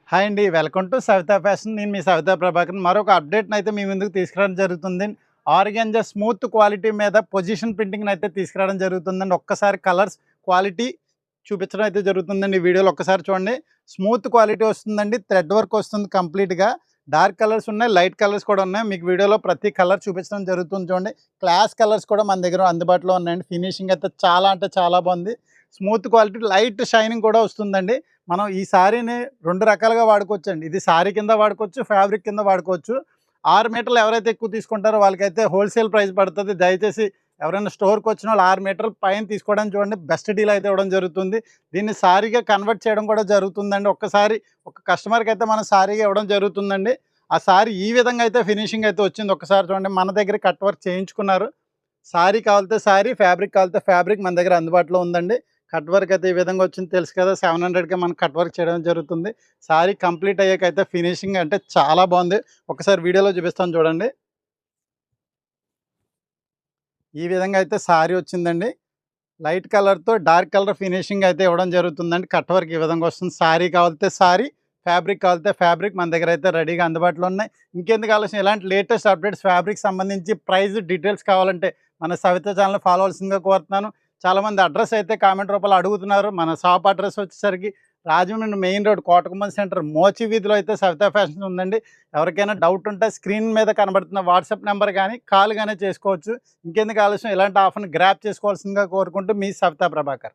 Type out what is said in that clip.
Hi అండి. Welcome to Savitha fashion. నేను మీ సవితా ప్రభాకర్. మరొక అప్డేట్‌నయితే మీ ముందుకు తీసుకురావడం జరుగుతుంది. ఆర్గాంజా స్మూత్ క్వాలిటీ మీద పొజిషన్ ప్రింటింగ్‌నయితే తీసుకురావడం జరుగుతుందండి. ఒక్కసారి కలర్స్ క్వాలిటీ చూపించడం అయితే జరుగుతుందండి. ఈ వీడియోలో ఒక్కసారి చూడండి. స్మూత్ క్వాలిటీ వస్తుందండి. థ్రెడ్ వర్క్ వస్తుంది కంప్లీట్‌గా. డార్క్ కలర్స్ ఉన్నాయి. లైట్ కలర్స్ కూడా ఉన్నాయి. మీకు వీడియోలో ప్రతి కలర్ చూపించడం జరుగుతుంది చూడండి. క్లాస్ కలర్స్ కూడా మన దగ్గర అందుబాటులో ఉన్నాయండి. ఫినిషింగ్ అయితే చాలా అంటే చాలా బాగుంది. స్మూత్ క్వాలిటీ, లైట్ షైనింగ్ కూడా వస్తుందండి. మనం ఈ సారీని 2 రకాలుగా వాడుకోవచ్చండి. ఇది సారీ కింద వాడుకోవచ్చు, ఫ్యాబ్రిక్ కింద వాడుకోవచ్చు. 6 మీటర్లు ఎవరైతే ఎక్కువ తీసుకుంటారో వాళ్ళకైతే హోల్‌సేల్ ప్రైస్ పడతది. దయచేసి ఎవరైనా స్టోర్‌కొచ్చిన వాళ్ళు 6 మీటర్ల పైన తీసుకోవడానికి చూడండి. బెస్ట్ డీల్ అయితే ఇవ్వడం జరుగుతుంది. దీన్ని సారీగా కన్వర్ట్ చేయడం కూడా జరుగుతుందండి. ఒక్కసారి ఒక కస్టమర్‌కైతే మనం సారీగా ఇవ్వడం జరుగుతుందండి. ఆ సారీ ఈ విధంగా అయితే ఫినిషింగ్ అయితే వచ్చింది. ఒక్కసారి చూడండి. మన దగ్గర కట్ వర్క్ చేయించుకున్నారు. సారీ కావాలితే సారీ, ఫ్యాబ్రిక్ కావాలితే ఫ్యాబ్రిక్ మన దగ్గర అందుబాటులో ఉందండి. కట్ వర్క్ అయితే ఈ విధంగా వచ్చింది తెలుసు కదా! 700కే మనం కట్ వర్క్ చేయడం జరుగుతుంది. సారీ కంప్లీట్ అయ్యాకైతే ఫినిషింగ్ అంటే చాలా బాగుంది. ఒకసారి వీడియోలో చూపిస్తాను చూడండి. ఈ విధంగా అయితే సారీ వచ్చిందండి. లైట్ కలర్‌తో డార్క్ కలర్ ఫినిషింగ్ అయితే ఇవ్వడం జరుగుతుందండి. కట్ వర్క్ ఈ విధంగా వస్తుంది. సారీ కావాలితే సారీ, ఫ్యాబ్రిక్ కావాలితే ఫ్యాబ్రిక్ మన దగ్గర అయితే రెడీగా అందుబాటులో ఉన్నాయి. ఇంకెందుకు ఆలస్యం, ఇలాంటి లేటెస్ట్ అప్డేట్స్ ఫ్యాబ్రిక్ సంబంధించి ప్రైస్ డీటెయిల్స్ కావాలంటే మన సవిత ఛానల్ ఫాలో అవ్వాల్సిందిగా కోరుతున్నాను. చాలామంది అడ్రస్ అయితే కామెంట్ రూపంలో అడుగుతున్నారు. మన షాప్ అడ్రస్ వచ్చేసరికి Rajahmundry main road Kotagummam center మోచి వీధిలో అయితే సవితా ఫ్యాషన్ ఉందండి. ఎవరికైనా డౌట్ ఉంటే స్క్రీన్ మీద కనబడుతున్న వాట్సాప్ నెంబర్ కానీ కాల్ కానీ చేసుకోవచ్చు. ఇంకెందుకు ఆలస్యం, ఇలాంటి ఆఫర్‌ని గ్రాబ్ చేసుకోవాల్సిందిగా కోరుకుంటూ మీ సవితా ప్రభాకర్.